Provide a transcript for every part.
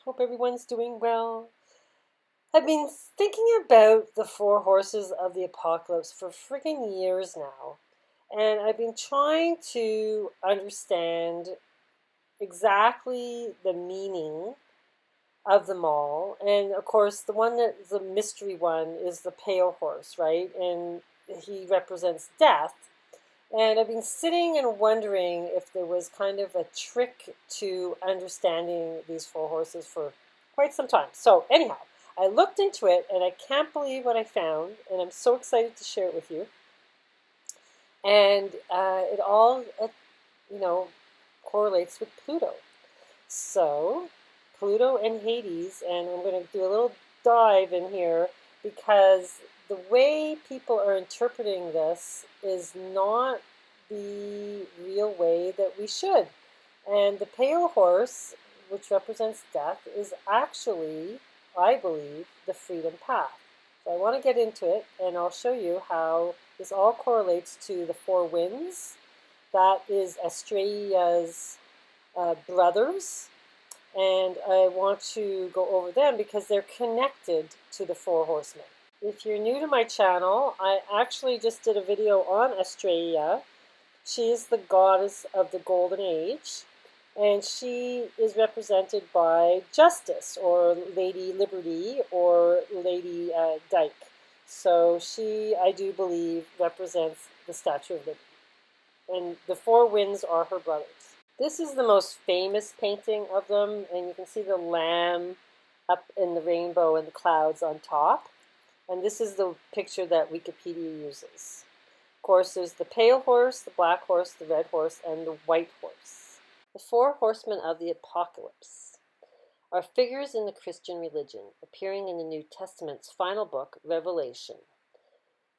Hope everyone's doing well. I've been thinking about the four horses of the apocalypse for friggin' years now. And I've been trying to understand exactly the meaning of them all. And of course, the one that's the mystery one is the pale horse, right? And he represents death. And I've been sitting and wondering if there was kind of a trick to understanding these four horses for quite some time. So anyhow, I looked into it and I can't believe what I found, and I'm so excited to share it with you. And it all, you know, correlates with Pluto. So Pluto and Hades, and I'm going to do a little dive in here because the way people are interpreting this is not the real way that we should. And the pale horse, which represents death, is actually, I believe, the freedom path. So I want to get into it, and I'll show you how this all correlates to the four winds. That is Astrea's brothers, and I want to go over them because they're connected to the Four Horsemen. If you're new to my channel, I actually just did a video on Astrea. She is the goddess of the Golden Age, and she is represented by Justice, or Lady Liberty, or Lady Dyke. So she, I do believe, represents the Statue of Liberty. And the four winds are her brothers. This is the most famous painting of them, and you can see the lamb up in the rainbow and the clouds on top. And this is the picture that Wikipedia uses. Of course, there's the pale horse, the black horse, the red horse, and the white horse. The four horsemen of the apocalypse are figures in the Christian religion, appearing in the New Testament's final book, Revelation.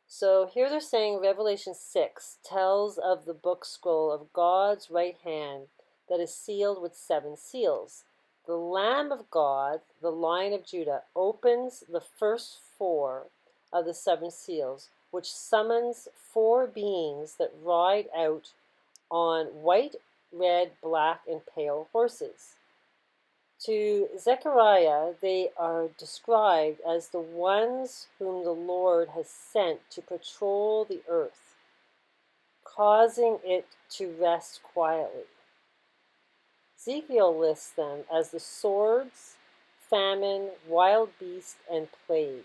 So here they're saying Revelation 6 tells of the book scroll of God's right hand that is sealed with 7 seals. The Lamb of God, the Lion of Judah, opens the first 4 of the 7 seals, which summons 4 beings that ride out on white, red, black, and pale horses. To Zechariah, they are described as the ones whom the Lord has sent to patrol the earth, causing it to rest quietly. Ezekiel lists them as the swords, famine, wild beast, and plague.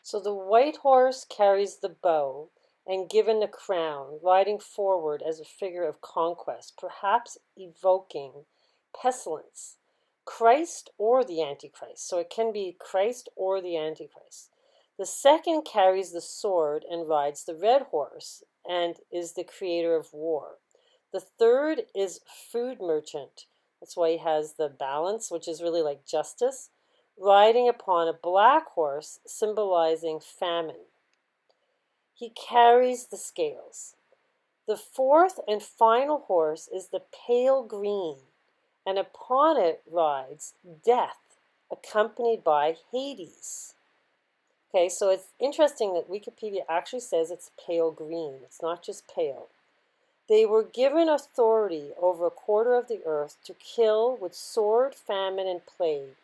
So the white horse carries the bow and given the crown, riding forward as a figure of conquest, perhaps evoking pestilence. Christ or the Antichrist. So it can be Christ or the Antichrist. The second carries the sword and rides the red horse and is the creator of war. The third is food merchant. That's why he has the balance, which is really like justice, riding upon a black horse, symbolizing famine. He carries the scales. The fourth and final horse is the pale green, and upon it rides death, accompanied by Hades. Okay, so it's interesting that Wikipedia actually says it's pale green. It's not just pale. They were given authority over a quarter of the earth to kill with sword, famine, and plague,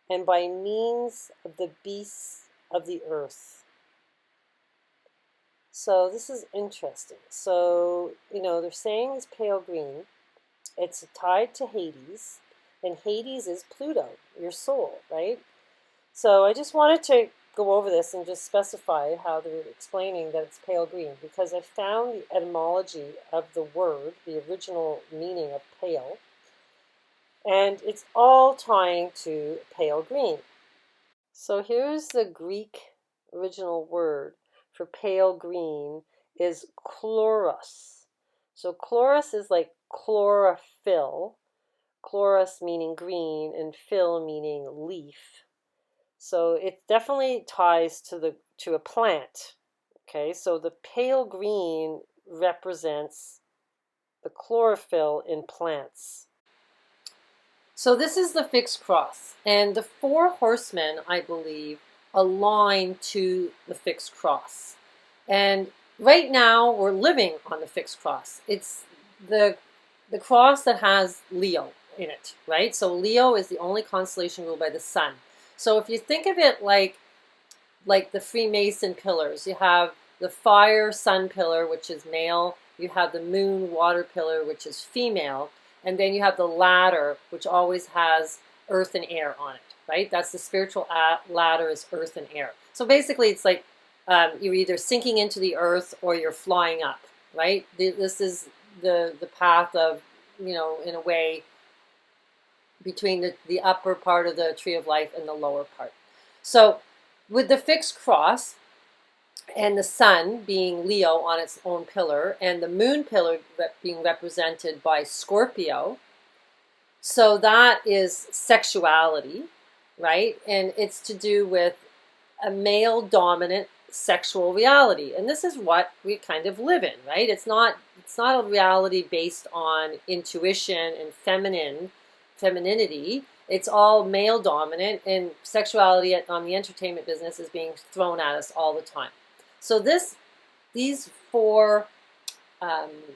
and by means of the beasts of the earth. So this is interesting. So, they're saying it's pale green. It's tied to Hades, and Hades is Pluto, your soul, right? So I just wanted to go over this and just specify how they're explaining that it's pale green, because I found the etymology of the word, the original meaning of pale, and it's all tying to pale green. So here's the Greek original word for pale green is chloros. So chloros is like chlorophyll, chloros meaning green and phyll meaning leaf. So it definitely ties to a plant. Okay, so the pale green represents the chlorophyll in plants. So this is the fixed cross, and the four horsemen, I believe, align to the fixed cross. And right now we're living on the fixed cross. It's the cross that has Leo, in it, right? So Leo is the only constellation ruled by the sun. So if you think of it like the Freemason pillars, you have the fire sun pillar, which is male, you have the moon water pillar, which is female, and then you have the ladder, which always has earth and air on it, right? That's the spiritual ladder, is earth and air. So basically it's like you're either sinking into the earth or you're flying up, right? This is the path of, you know, in a way, between the upper part of the tree of life and the lower part. So with the fixed cross and the sun being Leo on its own pillar and the moon pillar being represented by Scorpio, so that is sexuality, right? And it's to do with a male dominant sexual reality. And this is what we kind of live in, right? It's not a reality based on intuition and femininity. It's all male dominant, and sexuality on the entertainment business is being thrown at us all the time. So these four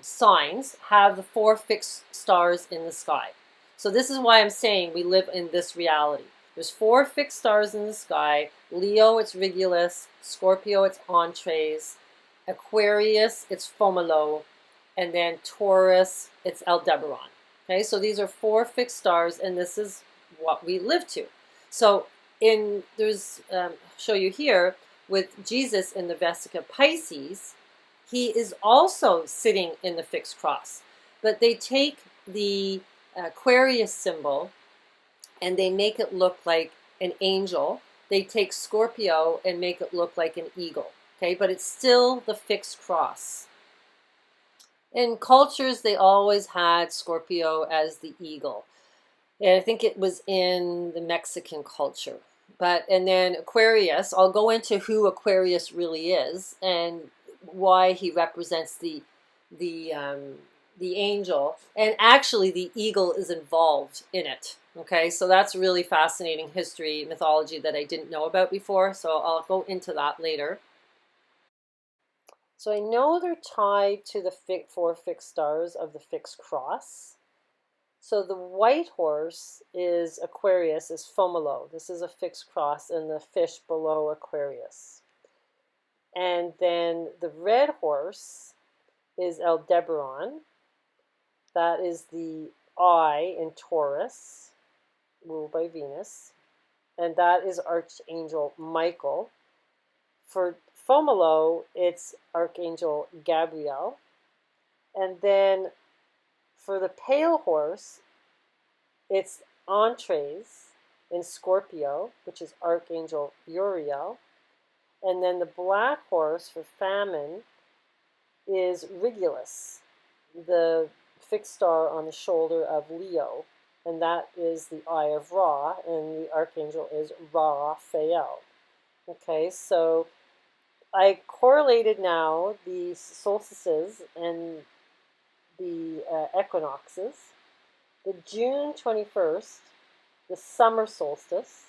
signs have the four fixed stars in the sky. So this is why I'm saying we live in this reality. There's four fixed stars in the sky. Leo, it's Regulus. Scorpio, it's Entrées. Aquarius, it's Fomolo. And then Taurus, it's Aldebaran. Okay, so these are four fixed stars, and this is what we live to. So there's show you here with Jesus in the Vesica Pisces, he is also sitting in the fixed cross. But they take the Aquarius symbol and they make it look like an angel. They take Scorpio and make it look like an eagle. Okay, but it's still the fixed cross. In cultures, they always had Scorpio as the eagle. And I think it was in the Mexican culture. And then Aquarius, I'll go into who Aquarius really is and why he represents the angel. And actually the eagle is involved in it. Okay, so that's really fascinating history, mythology that I didn't know about before. So I'll go into that later. So I know they're tied to the four fixed stars of the fixed cross. So the white horse is Aquarius, is Fomolo. This is a fixed cross, and the fish below Aquarius. And then the red horse is Aldebaran. That is the eye in Taurus, ruled by Venus. And that is Archangel Michael. For Fomolo, it's Archangel Gabriel. And then for the pale horse, it's Entrées in Scorpio, which is Archangel Uriel. And then the black horse for famine is Regulus, the fixed star on the shoulder of Leo. And that is the Eye of Ra, and the archangel is Raphael. Okay, so I correlated now the solstices and the equinoxes. The June 21st, the summer solstice,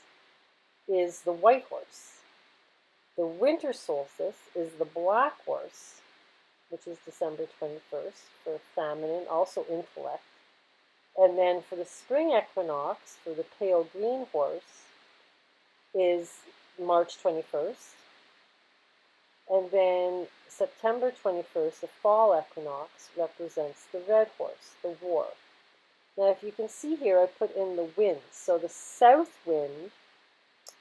is the white horse. The winter solstice is the black horse, which is December 21st, for feminine, also intellect. And then for the spring equinox, for the pale green horse, is March 21st. And then September 21st, the fall equinox, represents the red horse, the war. Now, if you can see here, I put in the winds. So the south wind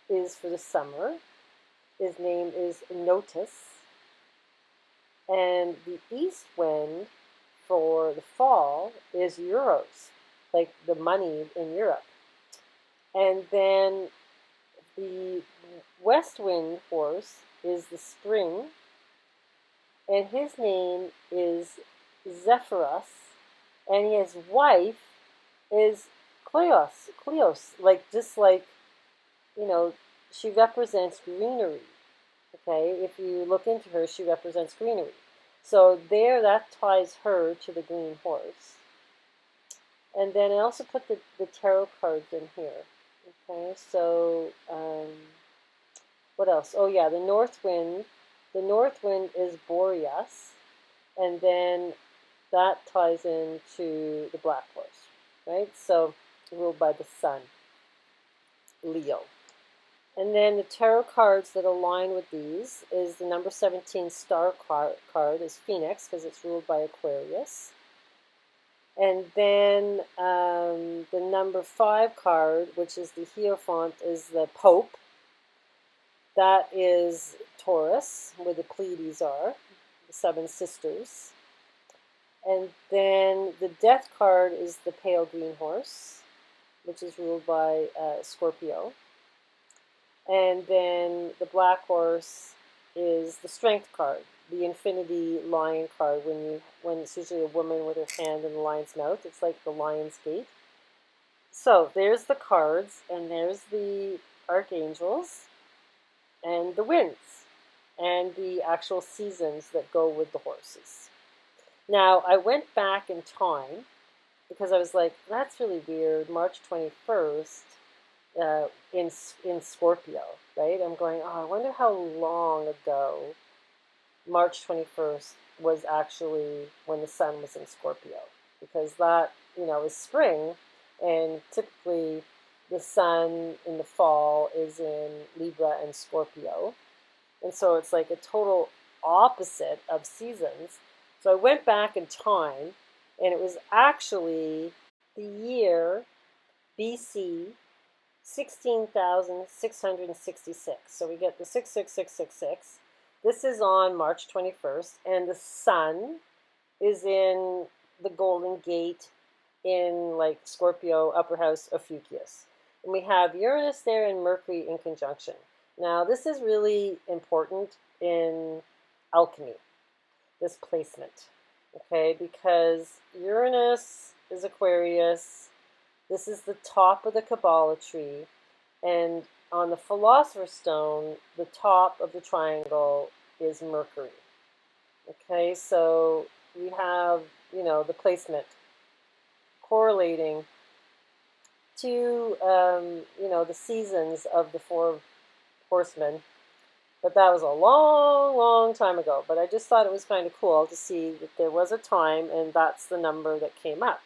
is for the summer. His name is Notus. And the east wind for the fall is Euros, like the money in Europe. And then the west wind horse is the spring, and his name is Zephyrus, and his wife is Cleos, like just like, you know, she represents greenery. Okay, if you look into her, she represents greenery. So there, that ties her to the green horse. And then I also put the tarot cards in here. Okay, so what else? Oh yeah, the north wind. The north wind is Boreas, and then that ties into the black horse, right? So ruled by the sun, Leo. And then the tarot cards that align with these is the number 17 star card is Phoenix, because it's ruled by Aquarius. And then the number 5 card, which is the Hierophant, is the Pope. That is Taurus, where the Pleiades are, the 7 sisters. And then the Death card is the Pale Green Horse, which is ruled by Scorpio. And then the Black Horse is the Strength card, the Infinity Lion card. When it's usually a woman with her hand in the lion's mouth, it's like the Lion's Gate. So there's the cards, and there's the archangels, and the winds, and the actual seasons that go with the horses. Now, I went back in time because I was like, that's really weird. March 21st in Scorpio, right? I'm going, oh, I wonder how long ago March 21st was actually when the sun was in Scorpio, because that, is spring, and typically the sun in the fall is in Libra and Scorpio. And so it's like a total opposite of seasons. So I went back in time, and it was actually the year BC 16,666. So we get the 66666. This is on March 21st, and the sun is in the Golden Gate in like Scorpio, upper house Ophiuchus. And we have Uranus there and Mercury in conjunction. Now, this is really important in alchemy, this placement, okay? Because Uranus is Aquarius. This is the top of the Kabbalah tree. And on the Philosopher's Stone, the top of the triangle is Mercury. Okay, so we have, the placement correlating to, the seasons of the Four Horsemen. But that was a long, long time ago. But I just thought it was kind of cool to see that there was a time, and that's the number that came up.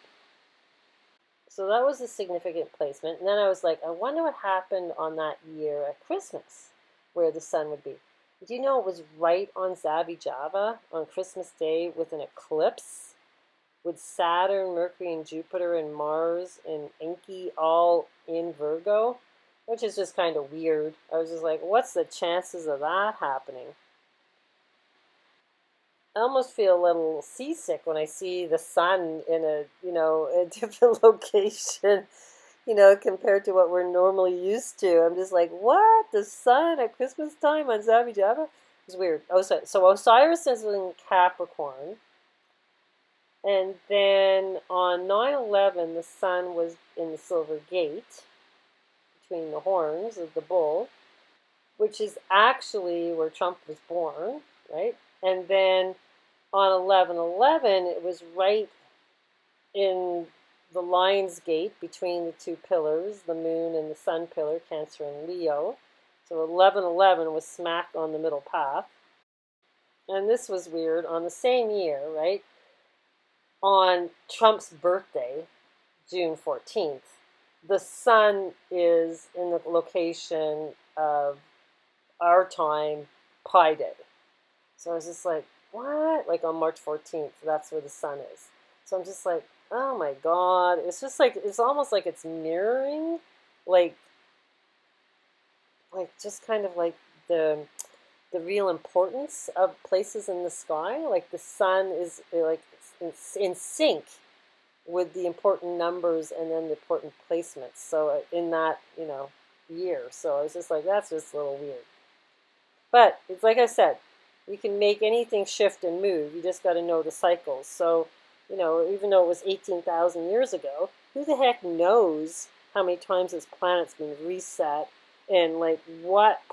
So that was a significant placement. And then I was like, I wonder what happened on that year at Christmas, where the sun would be. Do you know it was right on Zabi Java on Christmas Day with an eclipse, with Saturn, Mercury, and Jupiter, and Mars, and Enki all in Virgo, which is just kind of weird. I was just like, what's the chances of that happening? I almost feel a little seasick when I see the sun in a different location, compared to what we're normally used to. I'm just like, what? The sun at Christmas time on Zabi Java? It's weird. So Osiris is in Capricorn. And then on 9/11, the sun was in the Silver Gate, between the horns of the bull, which is actually where Trump was born, right? And then on 11/11, it was right in the Lion's Gate between the two pillars, the moon and the sun pillar, Cancer and Leo. So 11/11 was smack on the middle path. And this was weird. On the same year, right, on Trump's birthday, June 14th, the sun is in the location of our time, Pi Day. So I was just like, what? Like on March 14th, that's where the sun is. So I'm just like, oh my God. It's just like, it's almost like it's mirroring, like just kind of like the real importance of places in the sky. Like the sun is like in sync with the important numbers and then the important placements. So in that, year. So I was just like, that's just a little weird. But it's like I said, you can make anything shift and move. You just got to know the cycles. So, even though it was 18,000 years ago, who the heck knows how many times this planet's been reset, and what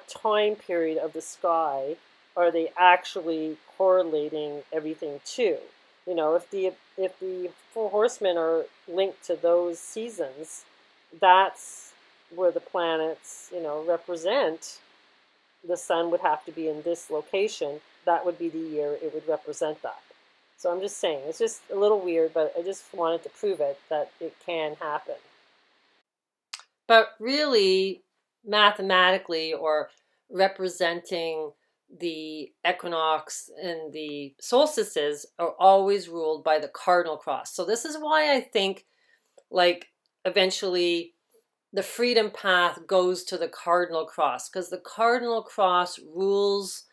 time period of the sky are they actually correlating everything to? If the Four Horsemen are linked to those seasons, that's where the planets, represent. The sun would have to be in this location. That would be the year it would represent that. So I'm just saying, it's just a little weird, but I just wanted to prove it, that it can happen. But really, mathematically, or representing the equinox and the solstices, are always ruled by the cardinal cross. So this is why I think, like, eventually the freedom path goes to the cardinal cross, because the cardinal cross rules,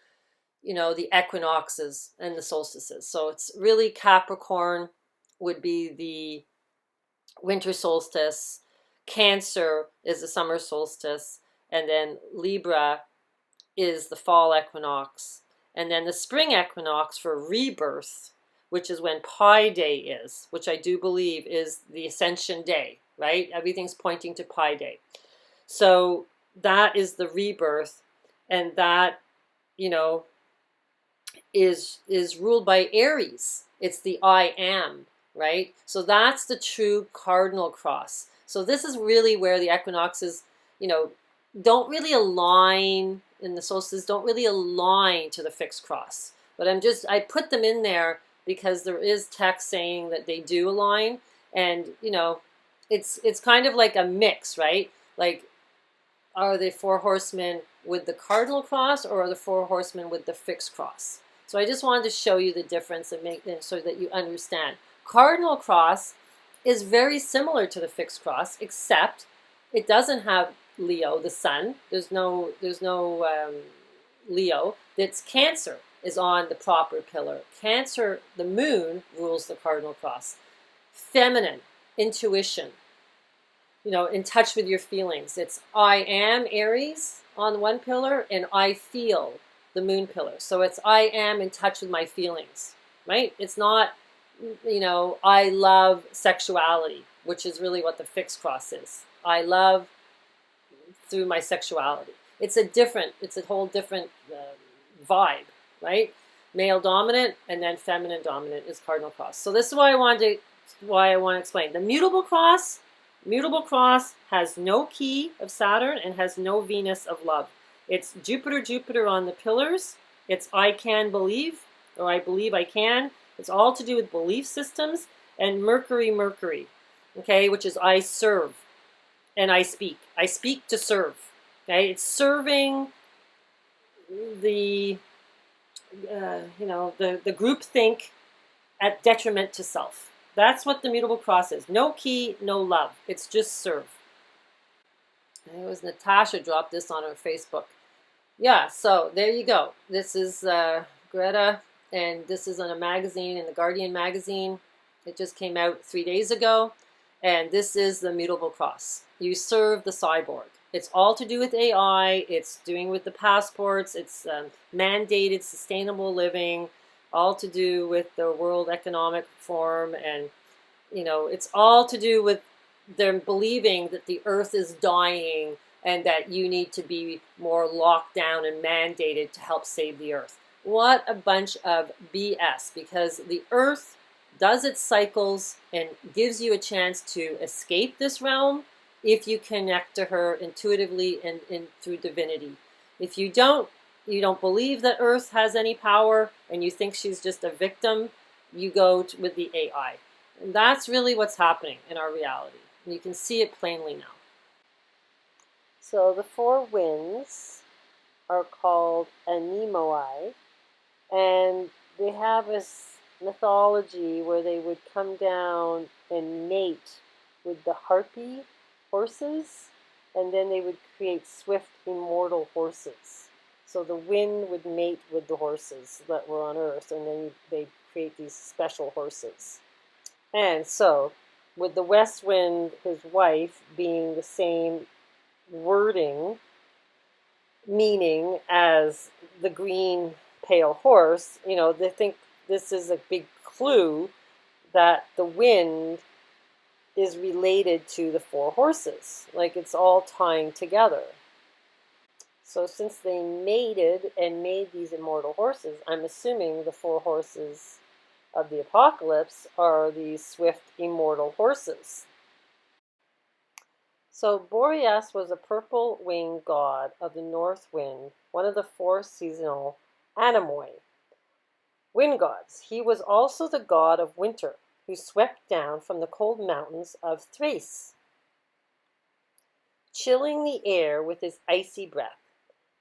the equinoxes and the solstices. So it's really Capricorn would be the winter solstice, Cancer is the summer solstice, and then Libra is the fall equinox, and then the spring equinox for rebirth, which is when Pi Day is, which I do believe is the Ascension Day, right? Everything's pointing to Pi Day. So that is the rebirth, and that, is ruled by Aries. It's the I am, right? So that's the true cardinal cross. So this is really where the equinoxes, don't really align, and the solstices don't really align to the fixed cross. But I put them in there because there is text saying that they do align, and it's kind of like a mix, right? Like, are the Four Horsemen with the cardinal cross, or are the Four Horsemen with the fixed cross? So I just wanted to show you the difference and make it so that you understand. Cardinal cross is very similar to the fixed cross, except it doesn't have Leo, the sun. There's no Leo. It's Cancer is on the proper pillar. Cancer, the moon, rules the cardinal cross. Feminine, intuition, in touch with your feelings. It's I am Aries on one pillar, and I feel the moon pillar. So it's I am in touch with my feelings, right? It's not, I love sexuality, which is really what the fixed cross is. I love through my sexuality. It's a whole different vibe, right? Male dominant and then feminine dominant is cardinal cross. So this is why I want to explain. The mutable cross has no key of Saturn and has no Venus of love. It's Jupiter on the pillars. It's I can believe, or I believe I can. It's all to do with belief systems. And Mercury, okay, which is I serve and I speak. I speak to serve. Okay, it's serving the the group think at detriment to self. That's what the mutable cross is. No key, no love. It's just serve. And it was Natasha dropped this on her Facebook. Yeah, so there you go. This is Greta, and this is on a magazine, in the Guardian magazine. It just came out 3 days ago. And this is the mutable cross. You serve the cyborg. It's all to do with AI. It's doing with the passports. It's mandated sustainable living, all to do with the World Economic Forum. And, it's all to do with them believing that the earth is dying and that you need to be more locked down and mandated to help save the earth. What a bunch of BS, because the earth does its cycles and gives you a chance to escape this realm if you connect to her intuitively and through divinity. If you don't believe that Earth has any power and you think she's just a victim, you go with the AI. And that's really what's happening in our reality. And you can see it plainly now. So the four winds are called anemoi, and they have this mythology where they would come down and mate with the harpy horses, and then they would create swift, immortal horses. So the wind would mate with the horses that were on Earth, and then they create these special horses. And so, with the west wind, his wife, being the same wording, meaning as the green pale horse, they think this is a big clue that the wind is related to the four horses. Like, it's all tying together. So since they mated and made these immortal horses, I'm assuming the four horses of the apocalypse are these swift, immortal horses. So Boreas was a purple-winged god of the north wind, one of the four seasonal anemoi. Wind gods. He was also the god of winter, who swept down from the cold mountains of Thrace, chilling the air with his icy breath.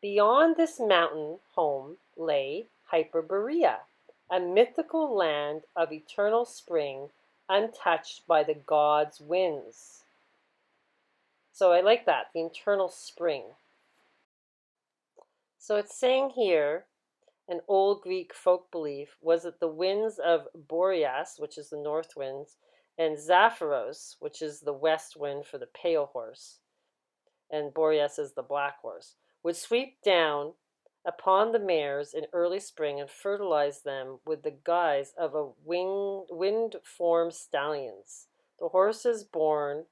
Beyond this mountain home lay Hyperborea, a mythical land of eternal spring, untouched by the gods' winds. So I like that, the eternal spring. So it's saying here, an old Greek folk belief was that the winds of Boreas, which is the north winds, and Zapharos, which is the west wind for the pale horse, and Boreas is the black horse, would sweep down upon the mares in early spring and fertilize them with the guise of a wind-formed stallions. The horses born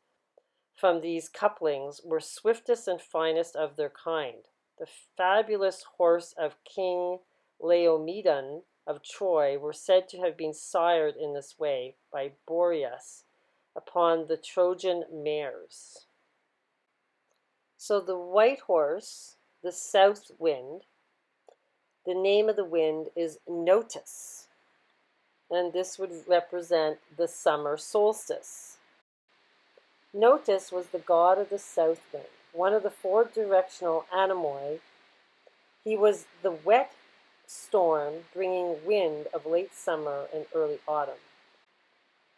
from these couplings were swiftest and finest of their kind. The fabulous horse of King Laomedon of Troy were said to have been sired in this way by Boreas upon the Trojan mares. So the white horse, the south wind, the name of the wind is Notus, and this would represent the summer solstice. Notus was the god of the south wind, one of the four directional anemoi. He was the wet storm bringing wind of late summer and early autumn.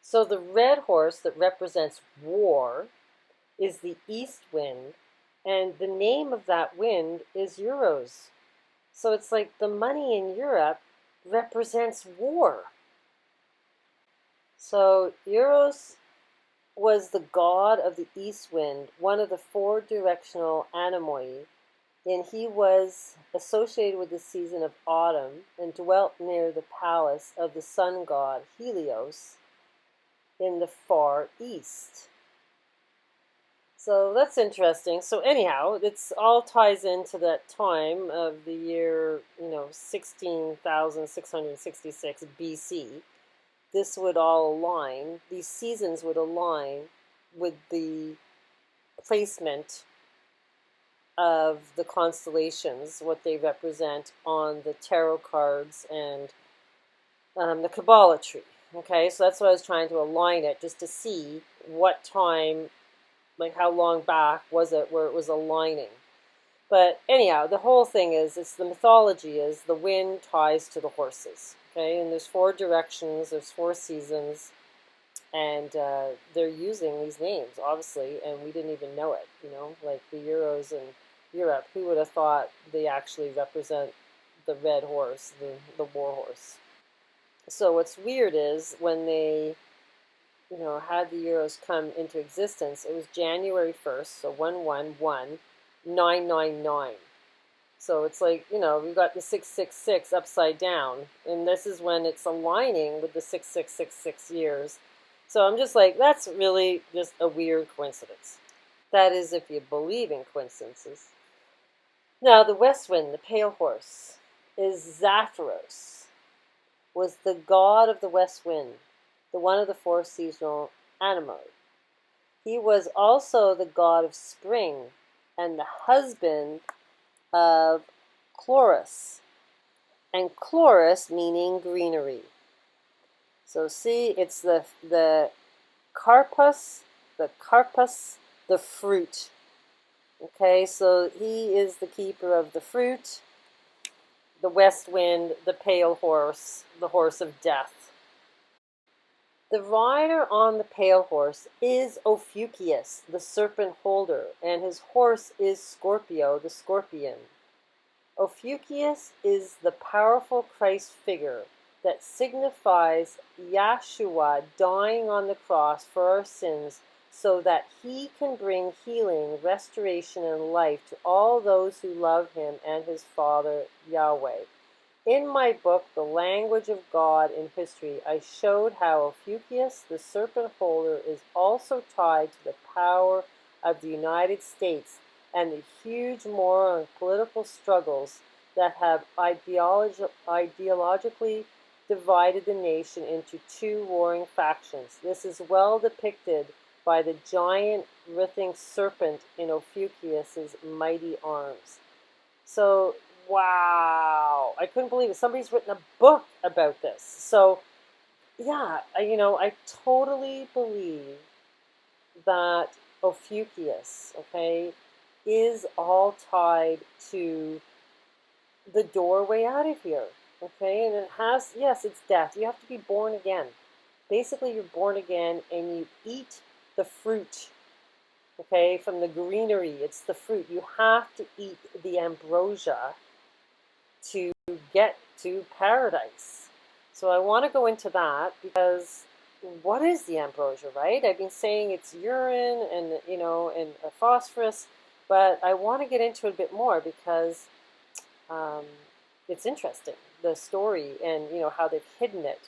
So the red horse that represents war is the east wind, and the name of that wind is euros. So it's like the money in Europe represents war. So euros was the god of the east wind, one of the four directional anemoi, and he was associated with the season of autumn and dwelt near the palace of the sun god Helios in the far east. So that's interesting. So anyhow, it's all ties into that time of the year, 16,666 BC. This would all align, these seasons would align with the placement of the constellations, what they represent on the tarot cards and the Kabbalah tree. Okay, so that's what I was trying to align it, just to see what time, like how long back was it where it was aligning. But anyhow, the whole thing is, it's the mythology is the wind ties to the horses. Okay, and there's four directions, there's four seasons, and they're using these names, obviously, and we didn't even know it, like the Euros in Europe. Who would have thought they actually represent the red horse, the war horse? So what's weird is when they, had the Euros come into existence, it was January 1st, so 111999. So it's like, we've got the 666 upside down, and this is when it's aligning with the 6666 years. So I'm just like, that's really just a weird coincidence. That is, if you believe in coincidences. Now, the west wind, the pale horse, is Zapharos, was the god of the west wind, the one of the four seasonal anemoi. He was also the god of spring and the husband of Chloris, and Chloris meaning greenery. So see, it's the carpus, the fruit. Okay, so he is the keeper of the fruit, the west wind, the pale horse, the horse of death. The rider on the pale horse is Ophiuchius, the serpent holder, and his horse is Scorpio, the scorpion. Ophiuchius is the powerful Christ figure that signifies Yahshua dying on the cross for our sins so that he can bring healing, restoration, and life to all those who love him and his Father, Yahweh. In my book, The Language of God in History, I showed how Ophiuchius, the serpent holder, is also tied to the power of the United States and the huge moral and political struggles that have ideologically divided the nation into two warring factions. This is well depicted by the giant writhing serpent in Ophiuchius's mighty arms. So wow, I couldn't believe it. Somebody's written a book about this. So yeah, I totally believe that Ophiuchus, okay, is all tied to the doorway out of here, okay? And it has, yes, it's death. You have to be born again. Basically, you're born again and you eat the fruit, okay, from the greenery. It's the fruit. You have to eat the ambrosia to get to paradise. So I want to go into that because what is the ambrosia, right? I've been saying it's urine and a phosphorus, but I want to get into it a bit more because um, it's interesting, the story and how they've hidden it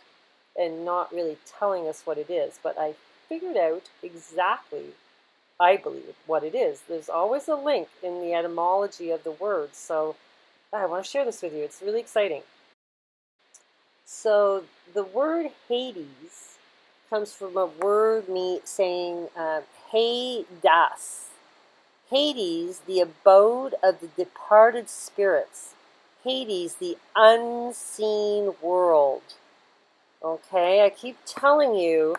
and not really telling us what it is. But I figured out exactly, I believe, what it is. There's always a link in the etymology of the words, so I want to share this with you. It's really exciting. So the word Hades comes from a word saying Hades. Hades, the abode of the departed spirits. Hades, the unseen world. Okay, I keep telling you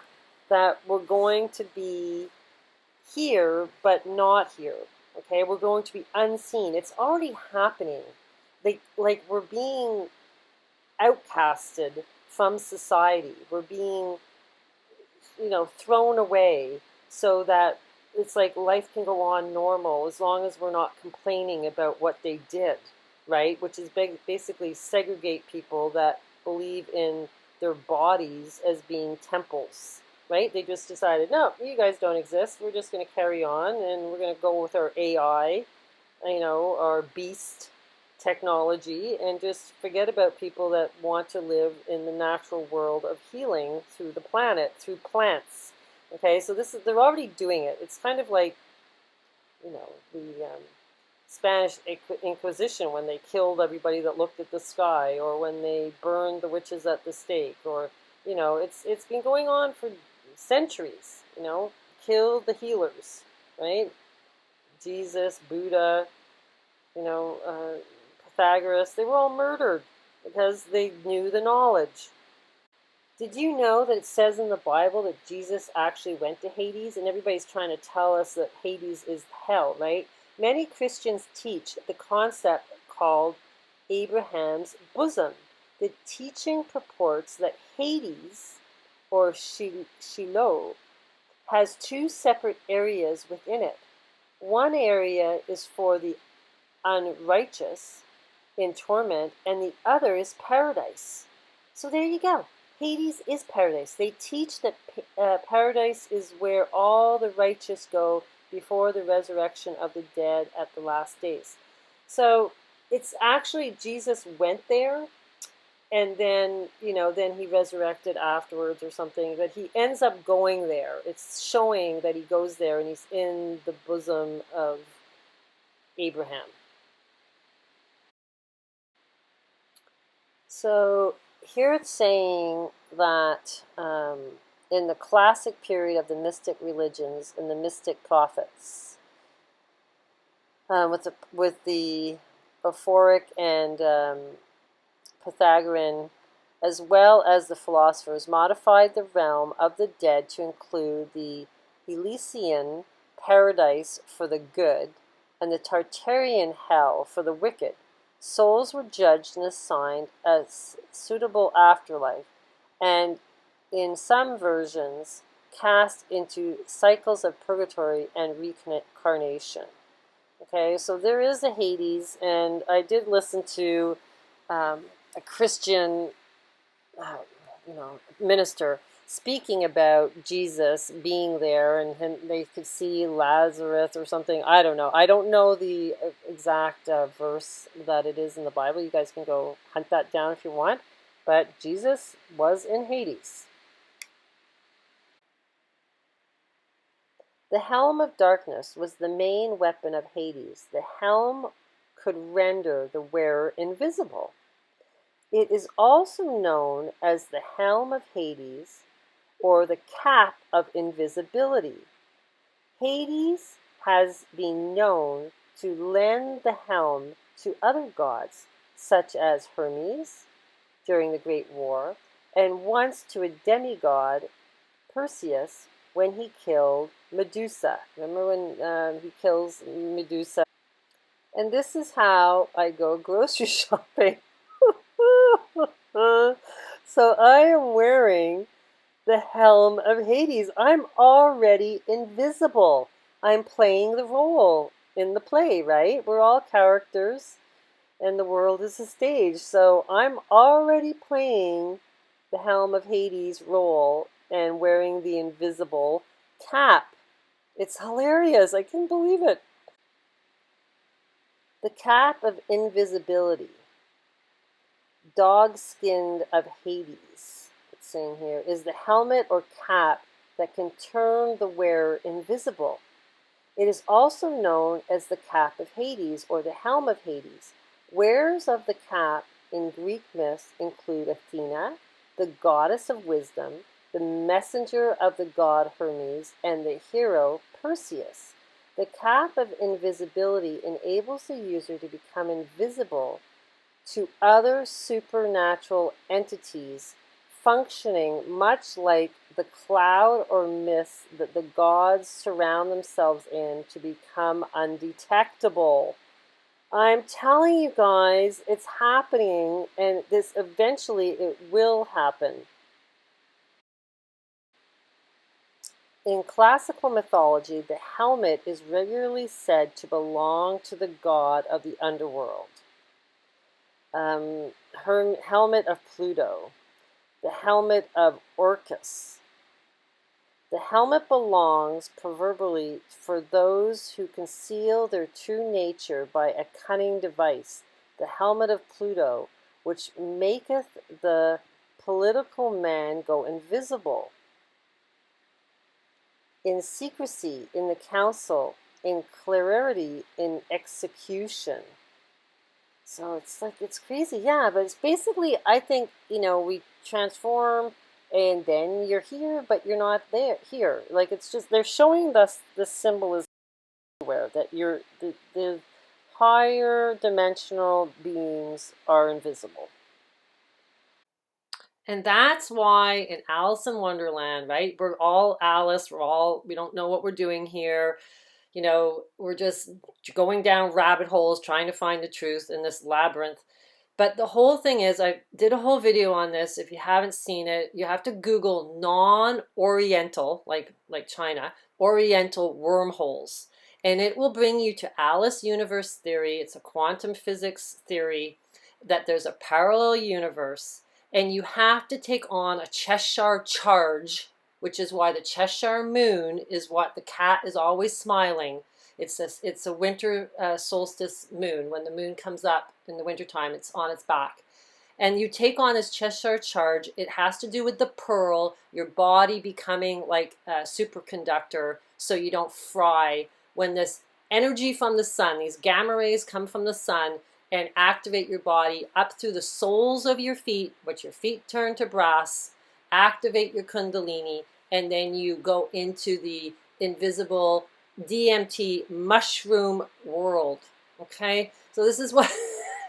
that we're going to be here, but not here. Okay, we're going to be unseen. It's already happening. Like we're being outcasted from society. We're being, thrown away so that it's like life can go on normal as long as we're not complaining about what they did, right? Which is basically segregate people that believe in their bodies as being temples, right? They just decided, no, you guys don't exist. We're just going to carry on and we're going to go with our AI, our beast technology and just forget about people that want to live in the natural world of healing through the planet, through plants. Okay, so they're already doing it. It's kind of like, the Spanish Inquisition when they killed everybody that looked at the sky, or when they burned the witches at the stake, or, it's been going on for centuries, kill the healers, right? Jesus, Buddha, you know, uh, Pythagoras, they were all murdered because they knew the knowledge. Did you know that it says in the Bible that Jesus actually went to Hades? And everybody's trying to tell us that Hades is hell, right? Many Christians teach the concept called Abraham's bosom. The teaching purports that Hades, or Shiloh, has two separate areas within it. One area is for the unrighteous in torment, and the other is paradise. So there you go. Hades is paradise. They teach that paradise is where all the righteous go before the resurrection of the dead at the last days. So it's actually Jesus went there, and then then he resurrected afterwards or something, but he ends up going there. It's showing that he goes there and he's in the bosom of Abraham. So here it's saying that in the classic period of the mystic religions and the mystic prophets, with the Ophoric and Pythagorean, as well as the philosophers, modified the realm of the dead to include the Elysian paradise for the good and the Tartarian hell for the wicked. Souls were judged and assigned a suitable afterlife, and in some versions, cast into cycles of purgatory and reincarnation. Okay, so there is a Hades, and I did listen to a Christian, minister speaking about Jesus being there, and they could see Lazarus or something. I don't know. I don't know the exact verse that it is in the Bible. You guys can go hunt that down if you want. But Jesus was in Hades. The helm of darkness was the main weapon of Hades. The helm could render the wearer invisible. It is also known as the helm of Hades, or the cap of invisibility. Hades has been known to lend the helm to other gods, such as Hermes during the Great War, and once to a demigod, Perseus, when he killed Medusa. Remember when he kills Medusa? And this is how I go grocery shopping. So I am wearing the helm of Hades. I'm already invisible. I'm playing the role in the play, right? We're all characters and the world is a stage. So I'm already playing the helm of Hades role and wearing the invisible cap. It's hilarious. I can't believe it. The cap of invisibility, dog-skinned of Hades, it's saying here, is the helmet or cap that can turn the wearer invisible. It is also known as the cap of Hades or the helm of Hades. Wearers of the cap in Greek myths include Athena, the goddess of wisdom, the messenger of the god Hermes, and the hero Perseus. The cap of invisibility enables the user to become invisible to other supernatural entities, functioning much like the cloud or mist that the gods surround themselves in to become undetectable. I'm telling you guys, it's happening, and this eventually it will happen. In classical mythology, the helmet is regularly said to belong to the god of the underworld. Helmet of Pluto, the helmet of Orcus. The helmet belongs, proverbially, for those who conceal their true nature by a cunning device, the helmet of Pluto, which maketh the political man go invisible. In secrecy, in the council, in clarity, in execution. So it's like, it's crazy, yeah, but it's basically, I think, we transform and then you're here, but you're not here. Like, it's just, they're showing us the symbolism everywhere, that the higher dimensional beings are invisible. And that's why in Alice in Wonderland, right? We're all Alice, we don't know what we're doing here. We're just going down rabbit holes trying to find the truth in this labyrinth. But the whole thing is, I did a whole video on this. If you haven't seen it, you have to Google non-Oriental, like China, Oriental wormholes. And it will bring you to Alice universe theory. It's a quantum physics theory that there's a parallel universe. And you have to take on a Cheshire charge, which is why the Cheshire moon is what the cat is always smiling. It's a winter solstice moon. When the moon comes up in the wintertime, it's on its back. And you take on this Cheshire charge. It has to do with the pearl, your body becoming like a superconductor so you don't fry. When this energy from the sun, these gamma rays come from the sun and activate your body up through the soles of your feet, which your feet turn to brass, activate your kundalini, and then you go into the invisible DMT mushroom world. Okay, so this is what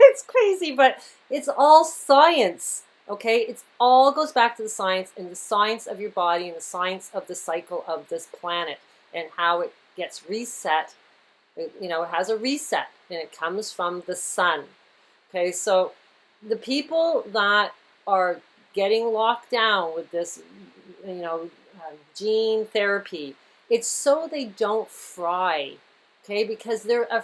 it's crazy, but it's all science. Okay, it's all goes back to the science and the science of your body and the science of the cycle of this planet and how it gets reset. It has a reset and it comes from the sun. Okay, so the people that are getting locked down with this, gene therapy, it's so they don't fry, okay, because they're in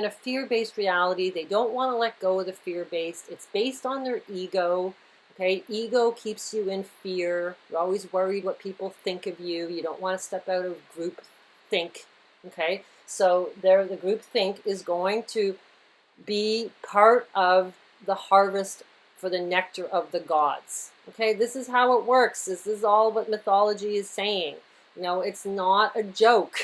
a fear-based reality. They don't want to let go of the fear-based. It's based on their ego, okay? Ego keeps you in fear. You're always worried what people think of you. You don't want to step out of group think, okay? So the group think is going to be part of the harvest for the nectar of the gods. Okay, this is how it works. This is all what mythology is saying. It's not a joke.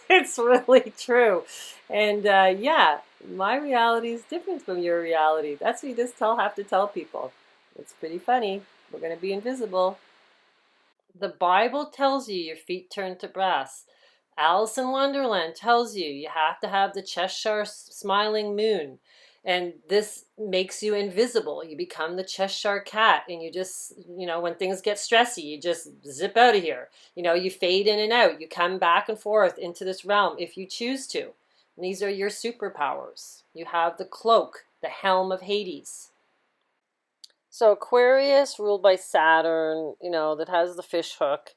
It's really true. And yeah, my reality is different from your reality. That's what you just have to tell people. It's pretty funny. We're going to be invisible. The Bible tells you your feet turn to brass. Alice in Wonderland tells you you have to have the Cheshire smiling moon. And this makes you invisible. You become the Cheshire cat, and you just, when things get stressy, you just zip out of here. You fade in and out. You come back and forth into this realm if you choose to. And these are your superpowers. You have the cloak, the helm of Hades. So Aquarius, ruled by Saturn, that has the fish hook.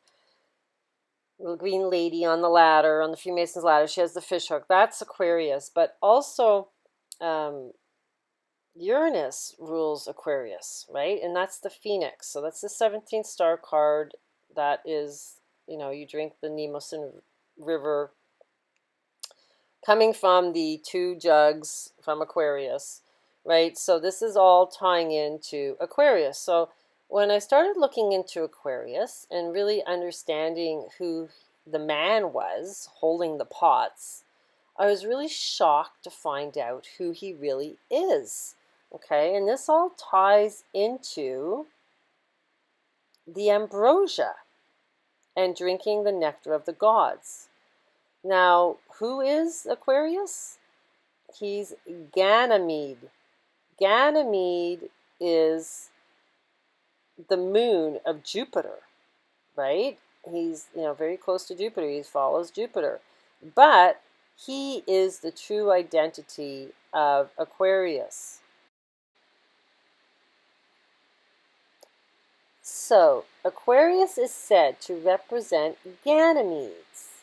The green lady on the ladder, on the Freemason's ladder, she has the fish hook. That's Aquarius. But also, Uranus rules Aquarius, right? And that's the Phoenix. So that's the 17th star card. That is, you drink the Nemosin River coming from the two jugs from Aquarius, right? So this is all tying into Aquarius. So when I started looking into Aquarius and really understanding who the man was holding the pots, I was really shocked to find out who he really is. Okay, and this all ties into the ambrosia and drinking the nectar of the gods. Now, who is Aquarius? He's Ganymede. Ganymede is the moon of Jupiter, right? He's, very close to Jupiter. He follows Jupiter. But he is the true identity of Aquarius. So, Aquarius is said to represent Ganymedes,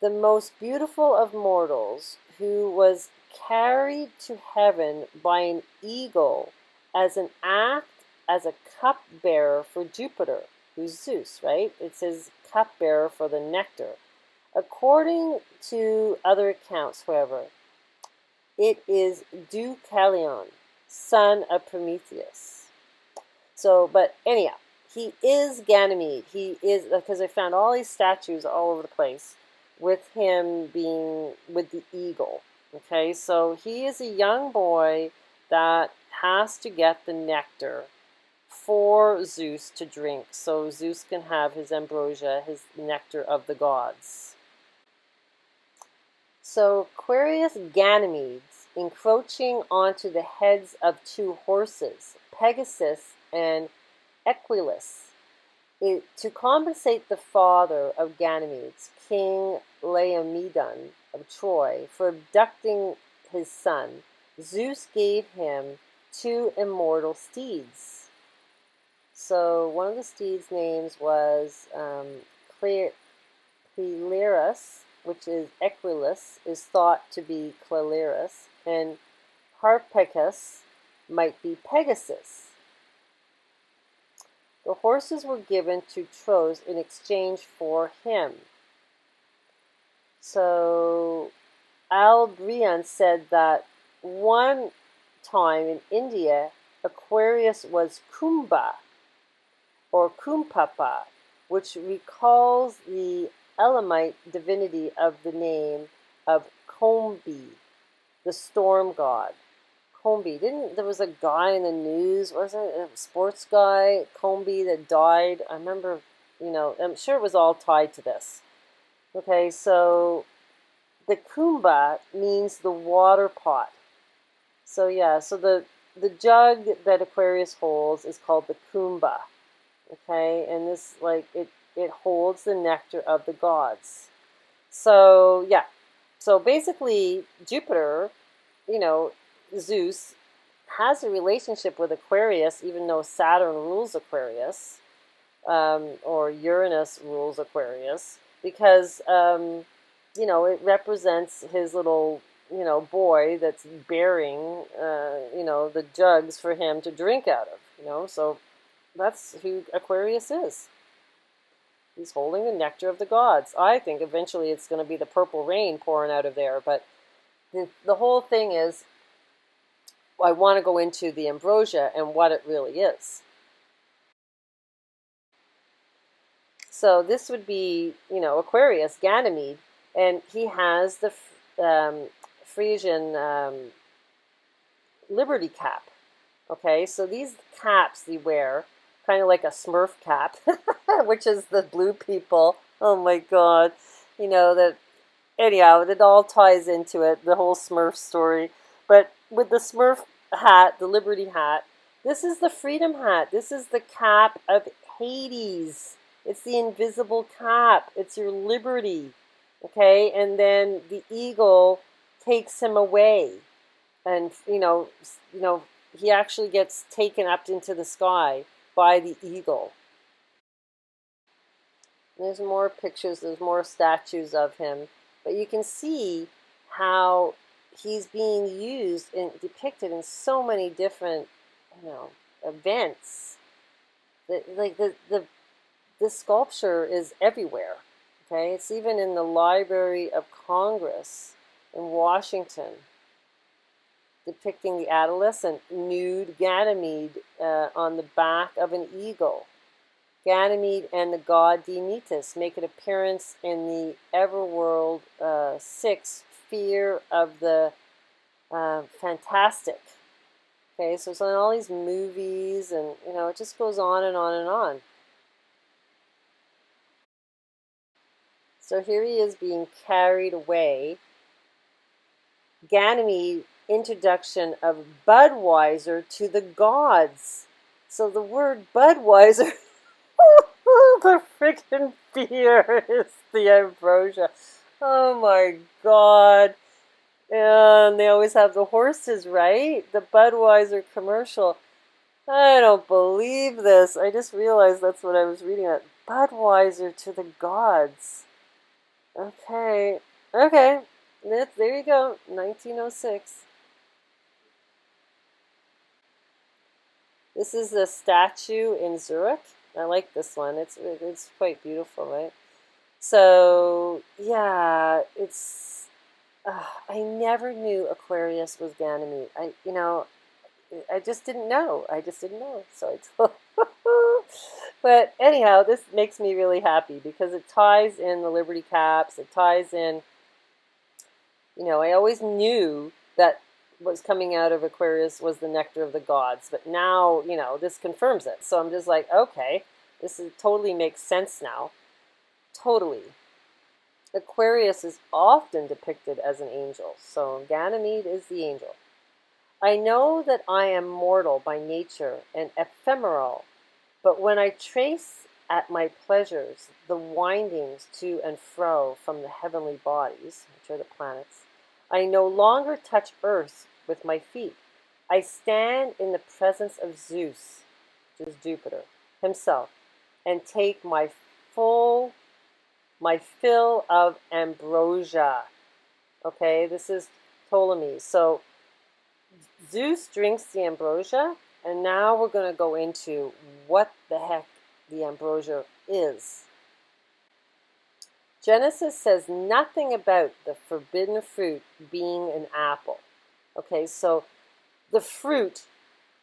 the most beautiful of mortals, who was carried to heaven by an eagle as an act as a cupbearer for Jupiter, who's Zeus, right? It's his cupbearer for the nectar. According to other accounts, however, it is Deucalion, son of Prometheus. So, but anyhow, he is Ganymede. He is, because I found all these statues all over the place with him being with the eagle. Okay, so he is a young boy that has to get the nectar for Zeus to drink, so Zeus can have his ambrosia, his nectar of the gods. So Aquarius Ganymedes encroaching onto the heads of two horses, Pegasus and Equilus, to compensate the father of Ganymedes, King Laomedon of Troy, for abducting his son. Zeus gave him two immortal steeds. So one of the steeds' names was Clearus, which is Equilus, is thought to be Clearus, and Harpicus might be Pegasus. The horses were given to Tros in exchange for him. So Albrian said that one time in India, Aquarius was Kumbha or Kumpapa, which recalls the Elamite divinity of the name of Kombi, the storm god. Kombi. There was a guy in the news, wasn't it? A sports guy, Kombi, that died. I remember, I'm sure it was all tied to this. Okay, so the Kumbha means the water pot. So yeah, so the jug that Aquarius holds is called the Kumbha. Okay, and this, it holds the nectar of the gods. So yeah, so basically Jupiter, Zeus has a relationship with Aquarius, even though Saturn rules Aquarius, or Uranus rules Aquarius, because, it represents his little, boy that's bearing, the jugs for him to drink out of, so that's who Aquarius is. He's holding the nectar of the gods. I think eventually it's going to be the purple rain pouring out of there, but the whole thing is, I want to go into the ambrosia and what it really is. So this would be, Aquarius, Ganymede, and he has the Frisian Liberty cap. Okay, so these caps they wear, kind of like a Smurf cap, which is the blue people. Oh my God. that anyhow, it all ties into it, the whole Smurf story. But with the Smurf hat, the Liberty hat, this is the freedom hat. This is the cap of Hades. It's the invisible cap. It's your liberty. Okay? And then the eagle takes him away. And, he actually gets taken up into the sky by the eagle. And there's more pictures, there's more statues of him. But you can see how he's being used and depicted in so many different, events. The sculpture is everywhere. Okay, it's even in the Library of Congress in Washington, depicting the adolescent nude Ganymede on the back of an eagle. Ganymede and the god Demeter make an appearance in the Everworld 6, Fear of the Fantastic. Okay, so it's on all these movies, and it just goes on and on and on. So here he is being carried away. Ganymede, introduction of Budweiser to the gods. So the word Budweiser, the freaking beer is the ambrosia. Oh my God. And they always have the horses, right? The Budweiser commercial. I don't believe this. I just realized that's what I was reading at. Budweiser to the gods. Okay. Okay. There you go. 1906. This is the statue in Zurich. I like this one. It's quite beautiful, right? So, yeah, it's... I never knew Aquarius was Ganymede. I just didn't know. So I told... But anyhow, this makes me really happy because it ties in the Liberty caps. It ties in... I always knew that what's coming out of Aquarius was the nectar of the gods. But now, this confirms it. So I'm just like, okay, totally makes sense now. Totally. Aquarius is often depicted as an angel, so Ganymede is the angel. I know that I am mortal by nature and ephemeral, but when I trace at my pleasures the windings to and fro from the heavenly bodies, which are the planets, I no longer touch earth with my feet. I stand in the presence of Zeus, which is Jupiter, himself, and take my fill of ambrosia. Okay, this is Ptolemy. So Zeus drinks the ambrosia, and now we're going to go into what the heck the ambrosia is. Genesis says nothing about the forbidden fruit being an apple. Okay, so the fruit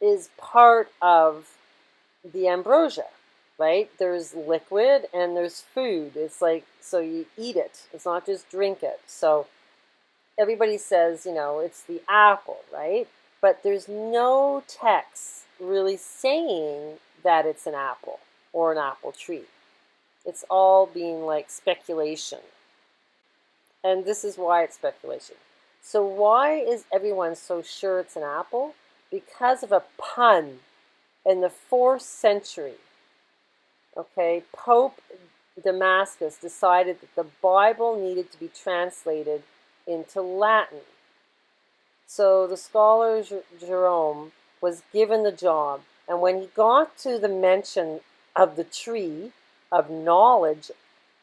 is part of the ambrosia. Right? There's liquid and there's food. It's like, so you eat it. It's not just drink it. So everybody says, it's the apple, right? But there's no text really saying that it's an apple or an apple tree. It's all being like speculation. And this is why it's speculation. So why is everyone so sure it's an apple? Because of a pun in the 4th century. Okay, Pope Damascus decided that the Bible needed to be translated into Latin. So the scholar Jerome was given the job, and when he got to the mention of the tree of knowledge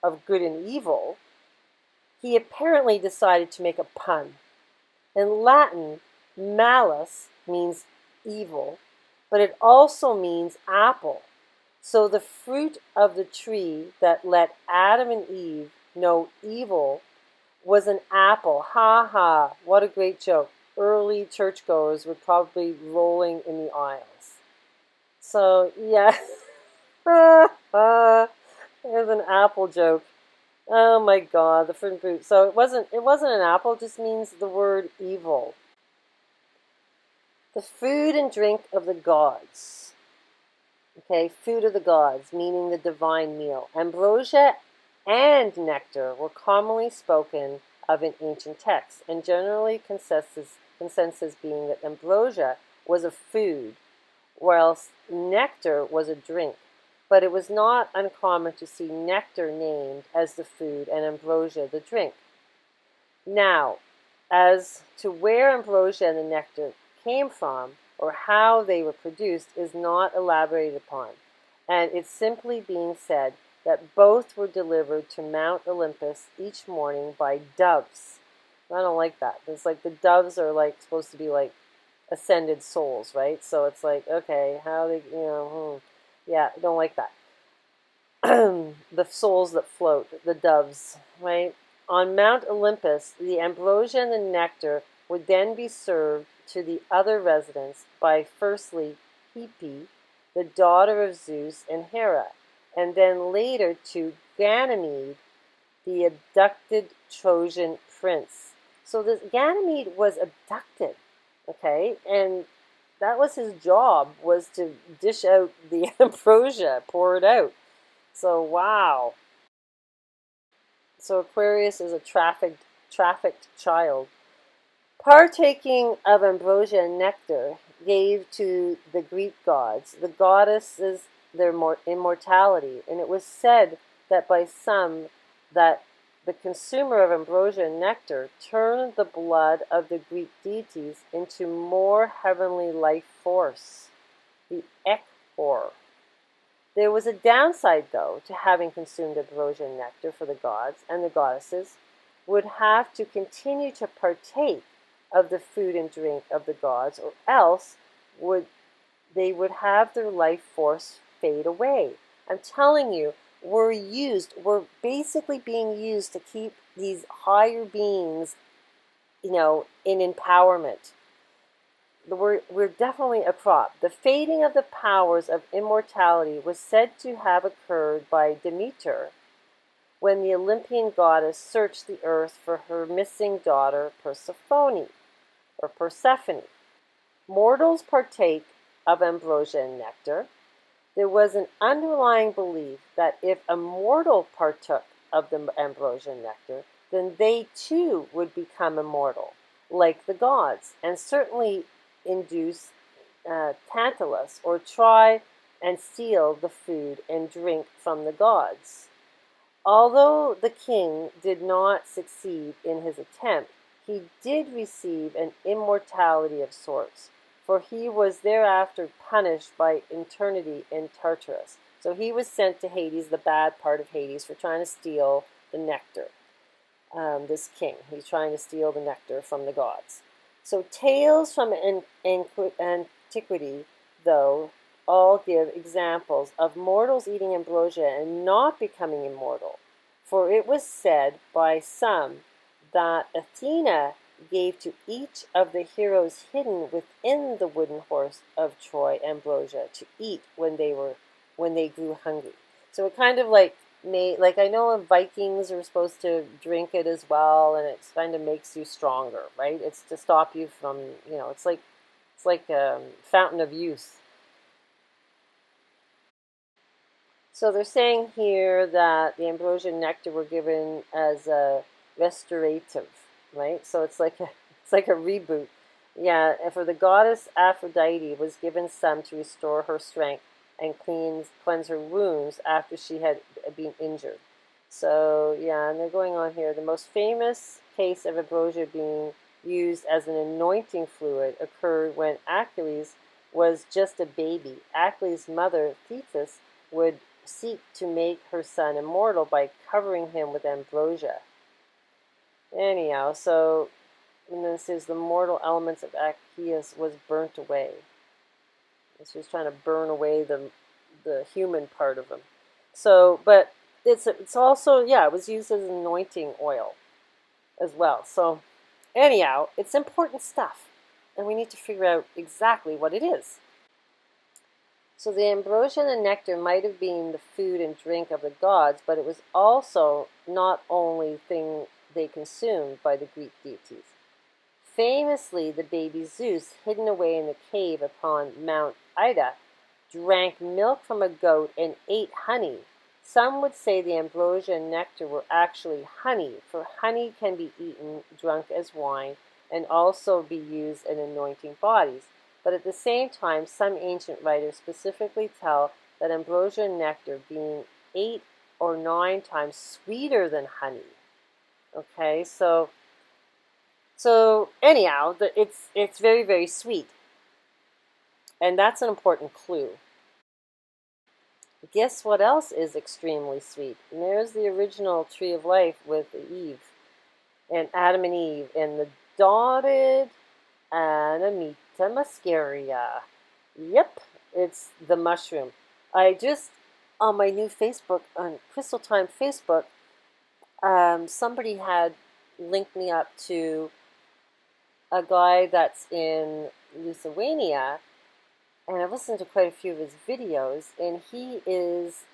of good and evil, he apparently decided to make a pun. In Latin, malus means evil, but it also means apple. So the fruit of the tree that let Adam and Eve know evil was an apple. Ha ha, what a great joke. Early churchgoers were probably rolling in the aisles. So, yeah. There's an apple joke. Oh my God, the fruit. So it wasn't an apple, it just means the word evil. The food and drink of the gods. Okay, food of the gods, meaning the divine meal. Ambrosia and nectar were commonly spoken of in ancient texts, and generally consensus being that ambrosia was a food, whilst nectar was a drink. But it was not uncommon to see nectar named as the food and ambrosia the drink. Now, as to where ambrosia and the nectar came from, or how they were produced, is not elaborated upon, and it's simply being said that both were delivered to Mount Olympus each morning by doves. I don't like that. It's like the doves are like supposed to be like ascended souls, right? So it's like, okay, how they, yeah, I don't like that. The souls that float, the doves, right? On Mount Olympus, the ambrosia and the nectar would then be served to the other residents by firstly Hebe, the daughter of Zeus and Hera, and then later to Ganymede, the abducted Trojan prince. So this Ganymede was abducted, okay, and that was his job, was to dish out the ambrosia, pour it out. So wow. So Aquarius is a trafficked child. Partaking of ambrosia and nectar gave to the Greek gods, the goddesses, their immortality, and it was said that by some that the consumer of ambrosia and nectar turned the blood of the Greek deities into more heavenly life force, the Ekor. There was a downside, though, to having consumed ambrosia and nectar, for the gods and the goddesses would have to continue to partake of the food and drink of the gods, or else they would have their life force fade away. I'm telling you, we're basically being used to keep these higher beings, in empowerment. We're definitely a prop. The fading of the powers of immortality was said to have occurred by Demeter when the Olympian goddess searched the earth for her missing daughter Persephone. Mortals partake of ambrosia and nectar. There was an underlying belief that if a mortal partook of the ambrosia and nectar, then they too would become immortal, like the gods, and certainly induce Tantalus, or try and steal the food and drink from the gods. Although the king did not succeed in his attempt, he did receive an immortality of sorts, for he was thereafter punished by eternity in Tartarus. So he was sent to Hades, the bad part of Hades, for trying to steal the nectar. This king, he's trying to steal the nectar from the gods. So tales from antiquity, though, all give examples of mortals eating ambrosia and not becoming immortal. For it was said by some that Athena gave to each of the heroes hidden within the wooden horse of Troy ambrosia to eat when they grew hungry. So it kind of like I know Vikings are supposed to drink it as well, and it kind of makes you stronger, right? It's to stop you from, it's like a fountain of youth. So they're saying here that the ambrosia and nectar were given as a restorative, right? So it's like a reboot. Yeah, and for the goddess Aphrodite was given some to restore her strength and cleanse her wounds after she had been injured. So yeah, and they're going on here. The most famous case of ambrosia being used as an anointing fluid occurred when Achilles was just a baby. Achilles' mother, Thetis, would seek to make her son immortal by covering him with ambrosia. Anyhow, so, and then it says the mortal elements of Achilles was burnt away. So he's trying to burn away the human part of him. So, but it's also, yeah, it was used as anointing oil as well. So anyhow, it's important stuff, and we need to figure out exactly what it is. So the ambrosia and the nectar might have been the food and drink of the gods, but it was also not only thing they consumed by the Greek deities. Famously, the baby Zeus, hidden away in the cave upon Mount Ida, drank milk from a goat and ate honey Some would say the ambrosia and nectar were actually honey, for honey can be eaten, drunk as wine, and also be used in anointing bodies. But at the same time, some ancient writers specifically tell that ambrosia and nectar being 8 or 9 times sweeter than honey. Okay, so anyhow, it's very, very sweet, and that's an important clue. Guess what else is extremely sweet? And there's the original tree of life with Eve and Adam and Eve and the dotted Amanita muscaria. Yep, it's the mushroom. I just, on my new Facebook, on crystal-tyme Facebook, somebody had linked me up to a guy that's in Lithuania, and I've listened to quite a few of his videos, and he is,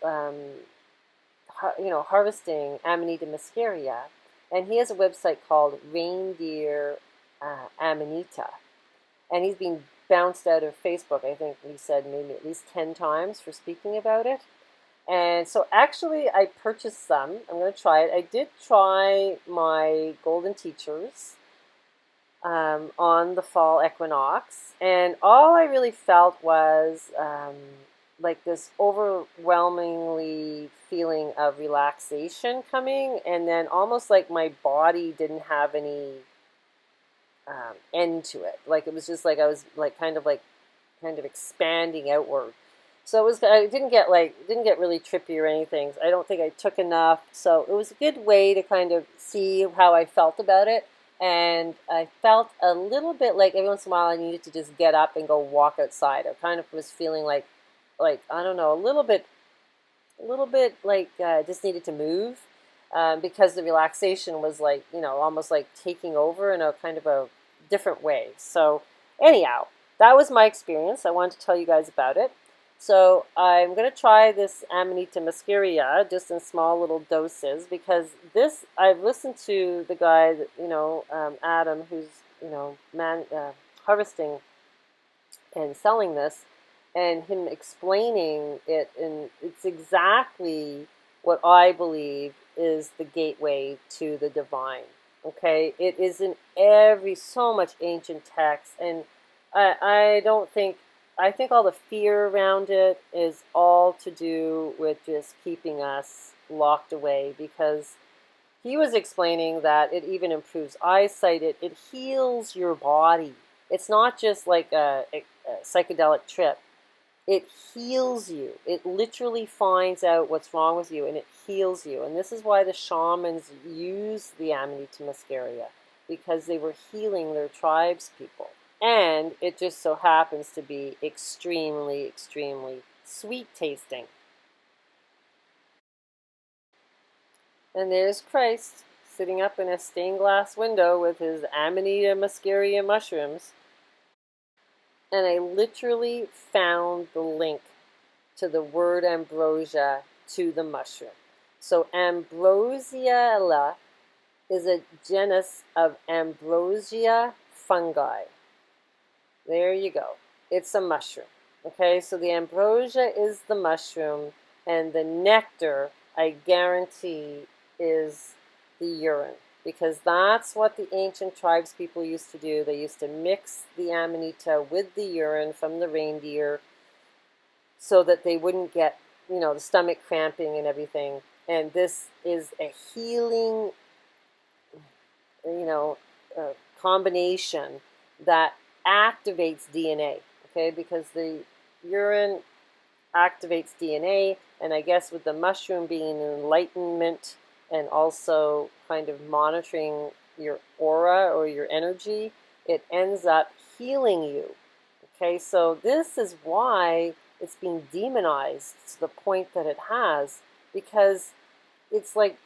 harvesting Amanita muscaria, and he has a website called Reindeer Amanita, and he's been bounced out of Facebook, I think he said maybe at least 10 times for speaking about it. And so actually I purchased some. I'm going to try it. I did try my golden teachers on the fall equinox, and all I really felt was like this overwhelmingly feeling of relaxation coming, and then almost like my body didn't have any end to it. Like it was just like I was kind of expanding outward. So it was, I didn't get really trippy or anything. I don't think I took enough. So it was a good way to kind of see how I felt about it. And I felt a little bit like every once in a while I needed to just get up and go walk outside. I kind of was feeling like I don't know, a little bit like I just needed to move because the relaxation was like, almost like taking over in a kind of a different way. So anyhow, that was my experience. I wanted to tell you guys about it. So I'm going to try this Amanita muscaria just in small little doses, because this, I've listened to the guy that, Adam, who's, harvesting and selling this, and him explaining it, and it's exactly what I believe is the gateway to the divine. Okay, it is in so much ancient text, and I think all the fear around it is all to do with just keeping us locked away, because he was explaining that it even improves eyesight, it heals your body. It's not just like a psychedelic trip. It heals you. It literally finds out what's wrong with you, and it heals you. And this is why the shamans use the Amanita muscaria, because they were healing their tribes people. And it just so happens to be extremely, extremely sweet tasting. And there's Christ sitting up in a stained glass window with his Amanita muscaria mushrooms. And I literally found the link to the word ambrosia to the mushroom. So ambrosia is a genus of ambrosia fungi. There you go. It's a mushroom. Okay, so the ambrosia is the mushroom, and the nectar, I guarantee, is the urine, because that's what the ancient tribes people used to do. They used to mix the amanita with the urine from the reindeer so that they wouldn't get, the stomach cramping and everything. And this is a healing, combination that activates DNA, okay, because the urine activates DNA, and I guess with the mushroom being enlightenment and also kind of monitoring your aura or your energy, it ends up healing you. Okay, so this is why it's being demonized to the point that it has, because it's like,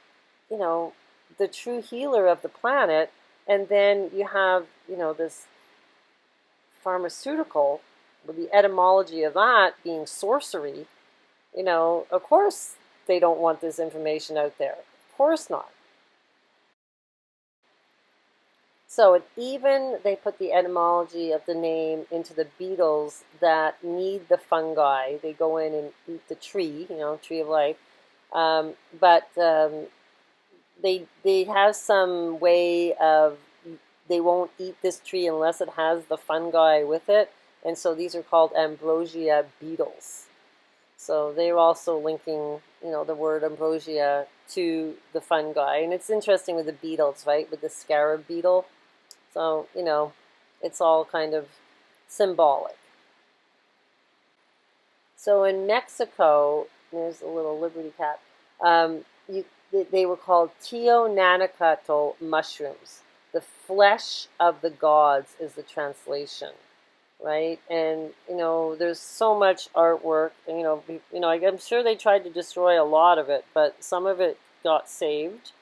the true healer of the planet, and then you have, this pharmaceutical, with the etymology of that being sorcery. Of course they don't want this information out there. Of course not. So even they put the etymology of the name into the beetles that need the fungi. They go in and eat the tree, tree of life. But they have some way of, they won't eat this tree unless it has the fungi with it, and so these are called ambrosia beetles. So they're also linking, the word ambrosia to the fungi, and it's interesting with the beetles, right? With the scarab beetle, so it's all kind of symbolic. So in Mexico, there's a little liberty cat. They were called Teonanacatl mushrooms. The flesh of the gods is the translation, right? And there's so much artwork. And, I'm sure they tried to destroy a lot of it, but some of it got saved.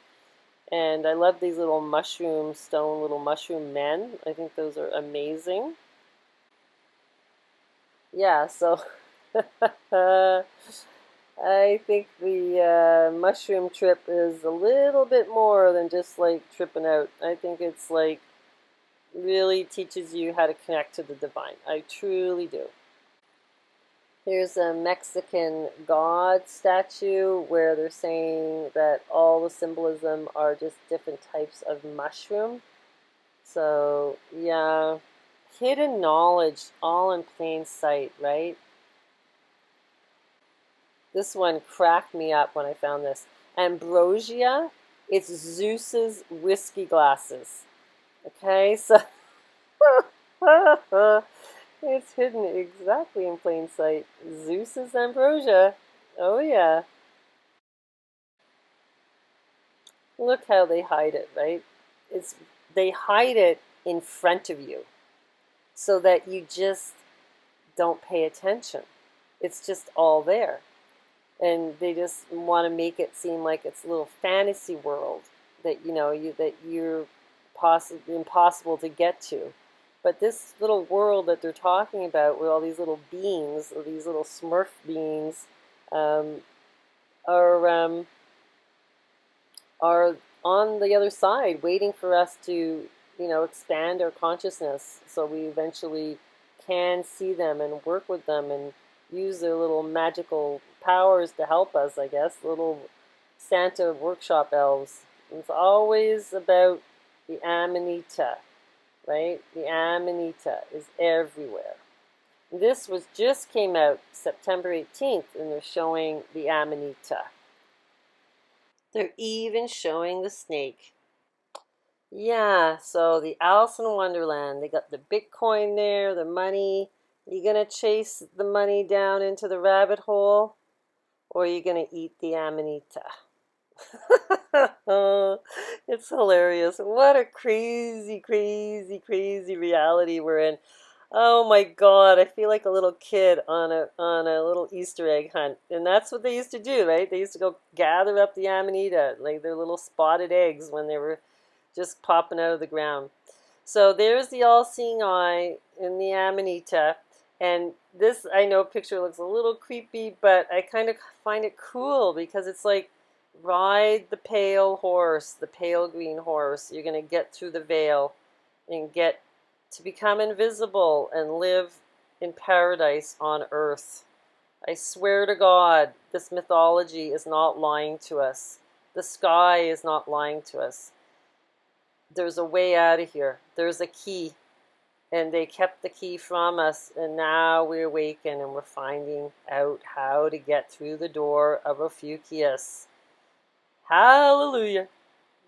And I love these little little mushroom men. I think those are amazing. Yeah, so I think the mushroom trip is a little bit more than just like tripping out. I think it's like really teaches you how to connect to the divine. I truly do. Here's a Mexican god statue where they're saying that all the symbolism are just different types of mushroom. So, yeah, hidden knowledge all in plain sight, right? This one cracked me up when I found this. Ambrosia, it's Zeus's whiskey glasses. Okay, so it's hidden exactly in plain sight. Zeus's ambrosia. Oh yeah. Look how they hide it, right? They hide it in front of you so that you just don't pay attention. It's just all there. And they just want to make it seem like it's a little fantasy world that you're possibly impossible to get to. But this little world that they're talking about, with all these little beings, or these little Smurf beings, um, are are on the other side, waiting for us to expand our consciousness, so we eventually can see them and work with them and use their little magical powers to help us, I guess, little Santa workshop elves. It's always about the Amanita, right? The Amanita is everywhere. This just came out September 18th, and they're showing the Amanita. They're even showing the snake. Yeah, so the Alice in Wonderland, they got the Bitcoin there, the money. You gonna chase the money down into the rabbit hole, or are you gonna eat the Amanita? It's hilarious. What a crazy, crazy, crazy reality we're in. Oh my God, I feel like a little kid on a little Easter egg hunt. And that's what they used to do, right? They used to go gather up the Amanita, like their little spotted eggs when they were just popping out of the ground. So there's the all-seeing eye in the Amanita. And this, I know, picture looks a little creepy, but I kind of find it cool because it's like, ride the pale horse, the pale green horse. You're going to get through the veil and get to become invisible and live in paradise on earth. I swear to God, this mythology is not lying to us. The sky is not lying to us. There's a way out of here. There's a key. And they kept the key from us, and now we awaken and we're finding out how to get through the door of Ophiuchius. Hallelujah.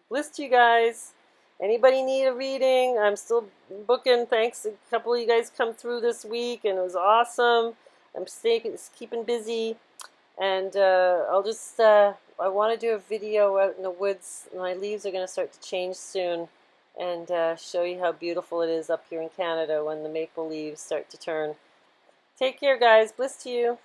Bliss to you guys. Anybody need a reading? I'm still booking. Thanks. A couple of you guys come through this week, and it was awesome. I'm keeping busy. And I want to do a video out in the woods. My leaves are going to start to change soon, and show you how beautiful it is up here in Canada when the maple leaves start to turn. Take care, guys. Bliss to you.